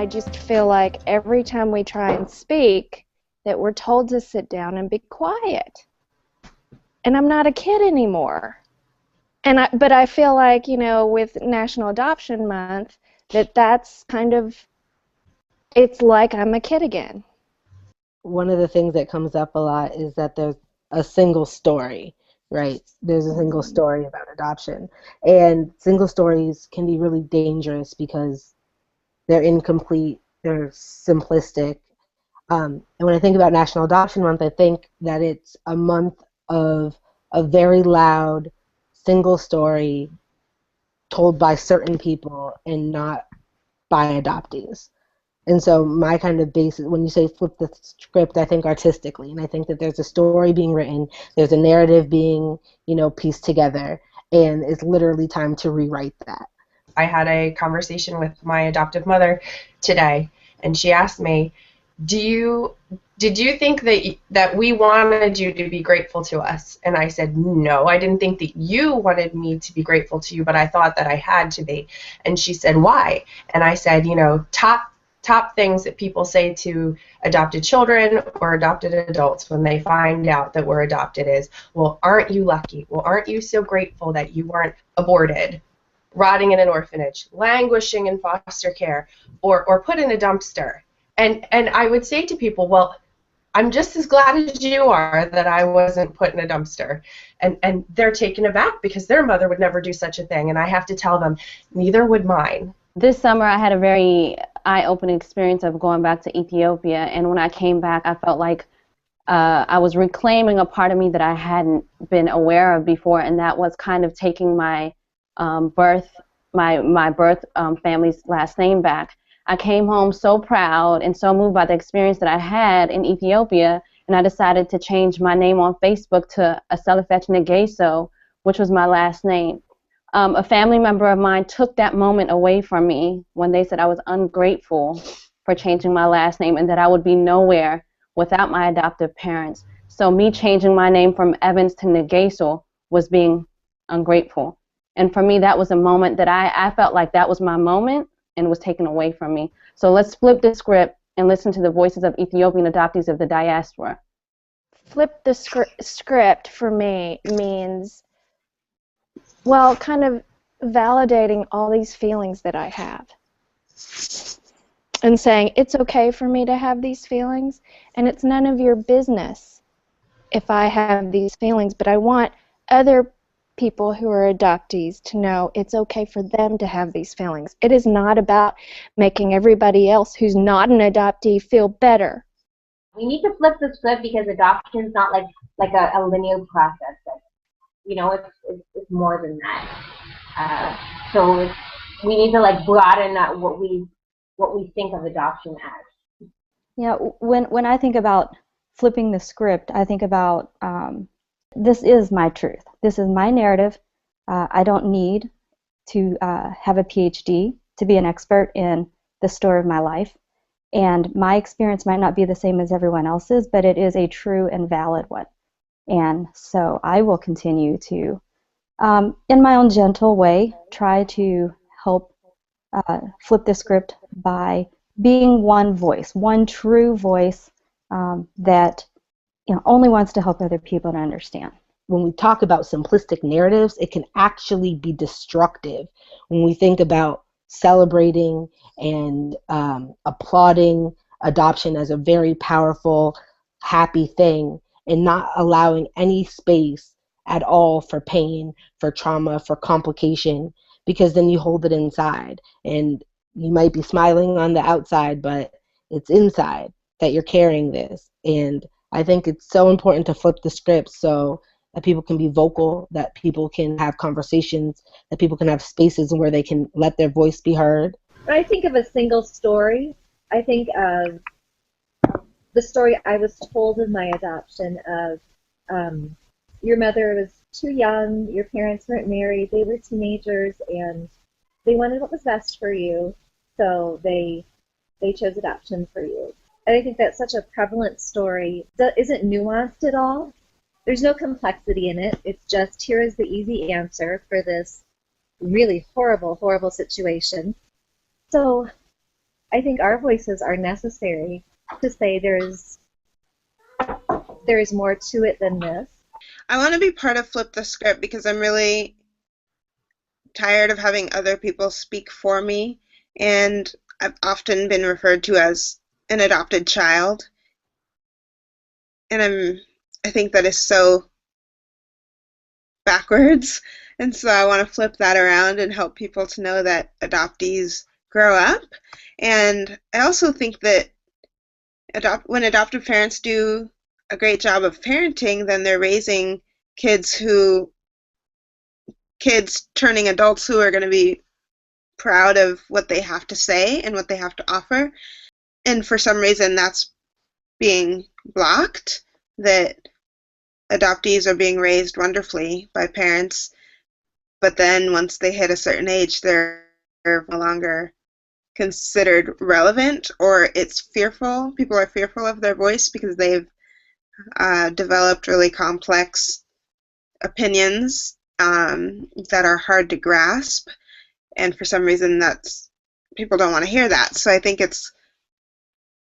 just feel like every time we try and speak that we're told to sit down and be quiet. And I'm not a kid anymore. But I feel like, with National Adoption Month, that's kind of, it's like I'm a kid again. One of the things that comes up a lot is that there's a single story, right? There's a single story about adoption. And single stories can be really dangerous because they're incomplete, they're simplistic. And when I think about National Adoption Month, I think that it's a month of a very loud, single story told by certain people and not by adoptees. And so my kind of basis, when you say flip the script, I think artistically, and I think that there's a story being written, there's a narrative being, pieced together, and it's literally time to rewrite that. I had a conversation with my adoptive mother today, and she asked me, did you think that we wanted you to be grateful to us? And I said, no, I didn't think that you wanted me to be grateful to you, but I thought that I had to be. And she said, why? And I said, top things that people say to adopted children or adopted adults when they find out that we're adopted is, well, aren't you lucky? Well, aren't you so grateful that you weren't aborted, rotting in an orphanage, languishing in foster care, or put in a dumpster? And I would say to people, well, I'm just as glad as you are that I wasn't put in a dumpster. And they're taken aback because their mother would never do such a thing. And I have to tell them, neither would mine. This summer I had a very eye-opening experience of going back to Ethiopia. And when I came back, I felt like I was reclaiming a part of me that I hadn't been aware of before. And that was kind of taking my birth family's last name back. I came home so proud and so moved by the experience that I had in Ethiopia, and I decided to change my name on Facebook to Aselefetch Ngeso, which was my last name. A family member of mine took that moment away from me when they said I was ungrateful for changing my last name and that I would be nowhere without my adoptive parents. So me changing my name from Evans to Ngeso was being ungrateful. And for me, that was a moment that I felt like that was my moment and was taken away from me. So let's flip the script and listen to the voices of Ethiopian adoptees of the diaspora. Flip the script for me means, well, kind of validating all these feelings that I have and saying it's okay for me to have these feelings and it's none of your business if I have these feelings, but I want other people who are adoptees to know it's okay for them to have these feelings. It is not about making everybody else who's not an adoptee feel better. We need to flip the script because adoption is not like a linear process. It's more than that. So we need to broaden out what we think of adoption as. Yeah, when I think about flipping the script, I think about this is my truth. This is my narrative. I don't need to have a PhD to be an expert in the story of my life. And my experience might not be the same as everyone else's, but it is a true and valid one. And so I will continue to, in my own gentle way, try to help flip the script by being one voice, one true voice that only wants to help other people to understand. When we talk about simplistic narratives, it can actually be destructive when we think about celebrating and applauding adoption as a very powerful, happy thing and not allowing any space at all for pain, for trauma, for complication, because then you hold it inside. And you might be smiling on the outside, but it's inside that you're carrying this. And I think it's so important to flip the script so that people can be vocal, that people can have conversations, that people can have spaces where they can let their voice be heard. When I think of a single story, I think of the story I was told in my adoption of your mother was too young, your parents weren't married, they were teenagers, and they wanted what was best for you, so they chose adoption for you. And I think that's such a prevalent story that isn't nuanced at all. There's no complexity in it. It's just, here is the easy answer for this really horrible, horrible situation. So I think our voices are necessary to say there is more to it than this. I want to be part of Flip the Script because I'm really tired of having other people speak for me, and I've often been referred to as an adopted child, and I think that is so backwards, and so I want to flip that around and help people to know that adoptees grow up. And I also think that when adoptive parents do a great job of parenting, then they're raising kids turning adults who are going to be proud of what they have to say and what they have to offer. And for some reason that's being blocked, that adoptees are being raised wonderfully by parents, but then once they hit a certain age, they're no longer considered relevant, or it's fearful. People are fearful of their voice because they've developed really complex opinions that are hard to grasp, and for some reason people don't want to hear that. So I think it's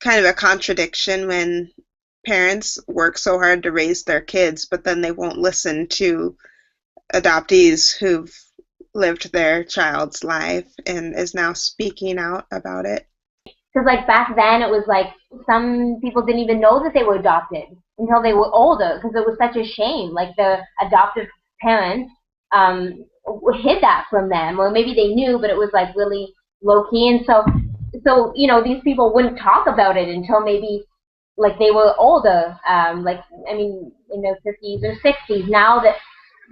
kind of a contradiction when parents work so hard to raise their kids, but then they won't listen to adoptees who've lived their child's life and is now speaking out about it. Because like back then, it was like some people didn't even know that they were adopted until they were older, because it was such a shame. Like the adoptive parents hid that from them, or maybe they knew, but it was like really low key. And so you know, these people wouldn't talk about it until maybe like they were older. Like I mean, in their 50s or 60s. Now that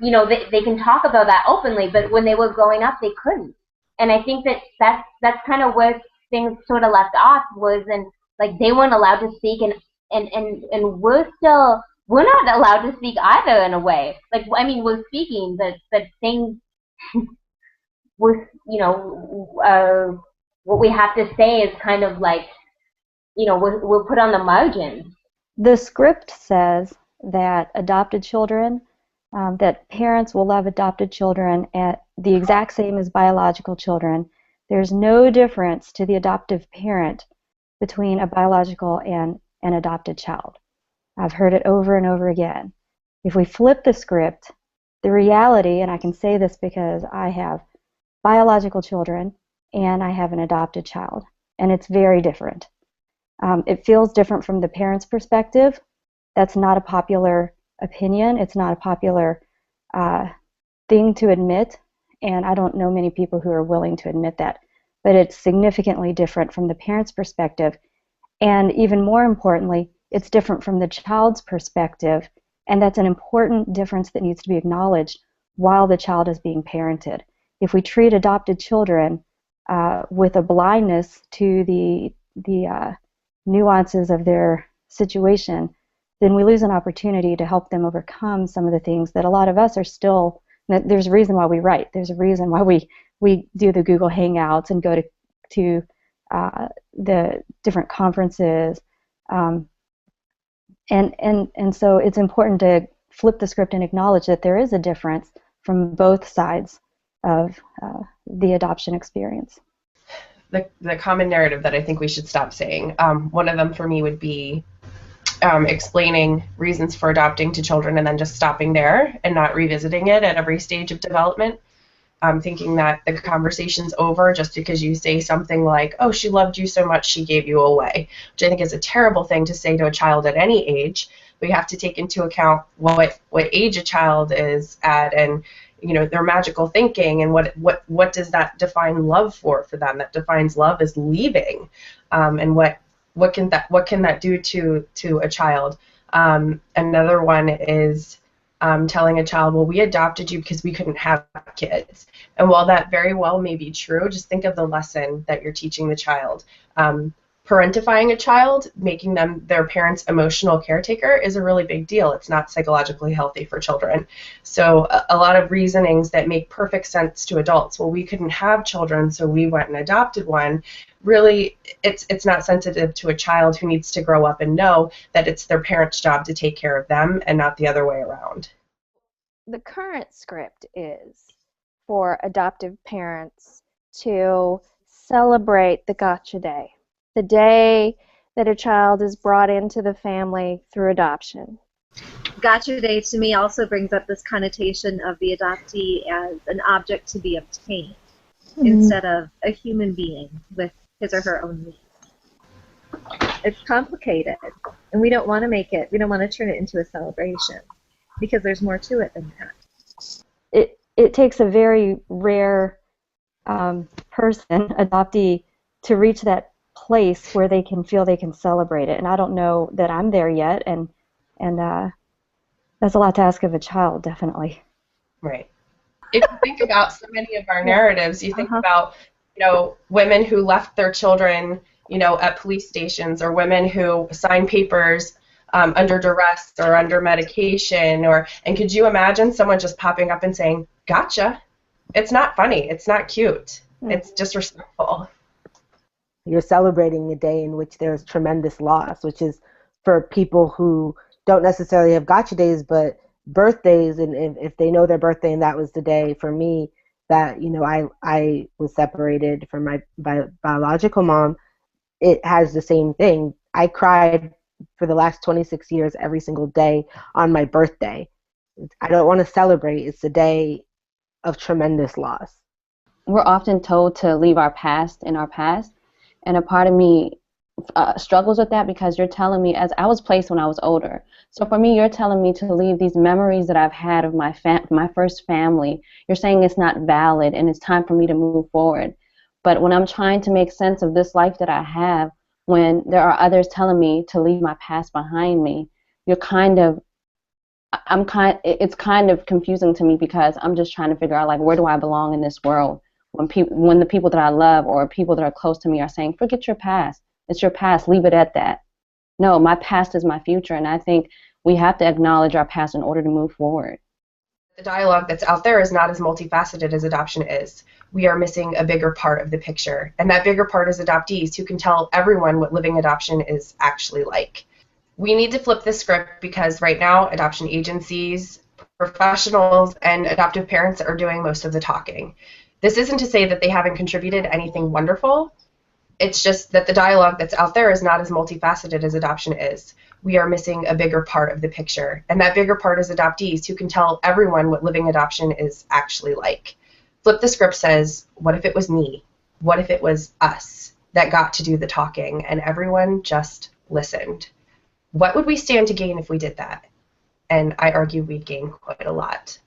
you know they can talk about that openly, but when they were growing up, they couldn't. And I think that's kind of where things sort of left off was, and like they weren't allowed to speak, and we're not allowed to speak either in a way. Like I mean, we're speaking, but things with what we have to say is kind of like we're put on the margins. The script says that adopted children, that parents will love adopted children at the exact same as biological children. There's no difference to the adoptive parent between a biological and an adopted child. I've heard it over and over again. If we flip the script, the reality, and I can say this because I have biological children and I have an adopted child, and it's very different. It feels different from the parent's perspective. That's not a popular opinion. It's not a popular thing to admit, and I don't know many people who are willing to admit that. But it's significantly different from the parent's perspective, and even more importantly, it's different from the child's perspective, and that's an important difference that needs to be acknowledged while the child is being parented. If we treat adopted children with a blindness to the nuances of their situation, then we lose an opportunity to help them overcome some of the things that a lot of us are still. There's a reason why we write. There's a reason why we do the Google Hangouts and go to the different conferences, and so it's important to flip the script and acknowledge that there is a difference from both sides of the adoption experience. The common narrative that I think we should stop saying. One of them for me would be explaining reasons for adopting to children and then just stopping there and not revisiting it at every stage of development. Thinking that the conversation's over just because you say something like, oh, she loved you so much she gave you away, which I think is a terrible thing to say to a child at any age. We have to take into account what age a child is at, and their magical thinking, and what does that define love for them. That defines love as leaving, and what can that do to a child. Another one is telling a child, well, we adopted you because we couldn't have kids. And while that very well may be true, just think of the lesson that you're teaching the child. Parentifying a child, making them their parent's emotional caretaker, is a really big deal. It's not psychologically healthy for children. So a lot of reasonings that make perfect sense to adults, well, we couldn't have children, so we went and adopted one, really it's not sensitive to a child who needs to grow up and know that it's their parent's job to take care of them and not the other way around. The current script is for adoptive parents to celebrate the gotcha day. the day that a child is brought into the family through adoption. Gotcha Day to me also brings up this connotation of the adoptee as an object to be obtained instead of a human being with his or her own needs. It's complicated, and we don't want to turn it into a celebration because there's more to it than that. It takes a very rare person, adoptee, to reach that place where they can feel they can celebrate it. And I don't know that I'm there yet, and that's a lot to ask of a child, definitely. Right. If you think about so many of our narratives, you think about, women who left their children, at police stations, or women who sign papers under duress or under medication, and could you imagine someone just popping up and saying, "Gotcha"? It's not funny. It's not cute. It's disrespectful. You're celebrating a day in which there's tremendous loss, which is for people who don't necessarily have gotcha days, but birthdays, and if they know their birthday and that was the day for me that, I was separated from my biological mom, it has the same thing. I cried for the last 26 years every single day on my birthday. I don't want to celebrate. It's a day of tremendous loss. We're often told to leave our past in our past, and a part of me struggles with that because you're telling me, as I was placed when I was older. So for me, you're telling me to leave these memories that I've had of my first family. You're saying it's not valid and it's time for me to move forward. But when I'm trying to make sense of this life that I have, when there are others telling me to leave my past behind me, it's kind of confusing to me because I'm just trying to figure out, like, where do I belong in this world when the people that I love or people that are close to me are saying, forget your past. It's your past. Leave it at that. No, my past is my future, and I think we have to acknowledge our past in order to move forward. The dialogue that's out there is not as multifaceted as adoption is. We are missing a bigger part of the picture, and that bigger part is adoptees who can tell everyone what living adoption is actually like. We need to flip the script because right now adoption agencies, professionals, and adoptive parents are doing most of the talking. This isn't to say that they haven't contributed anything wonderful. It's just that the dialogue that's out there is not as multifaceted as adoption is. We are missing a bigger part of the picture, and that bigger part is adoptees who can tell everyone what living adoption is actually like. Flip the script says, what if it was me? What if it was us that got to do the talking and everyone just listened? What would we stand to gain if we did that? And I argue we'd gain quite a lot.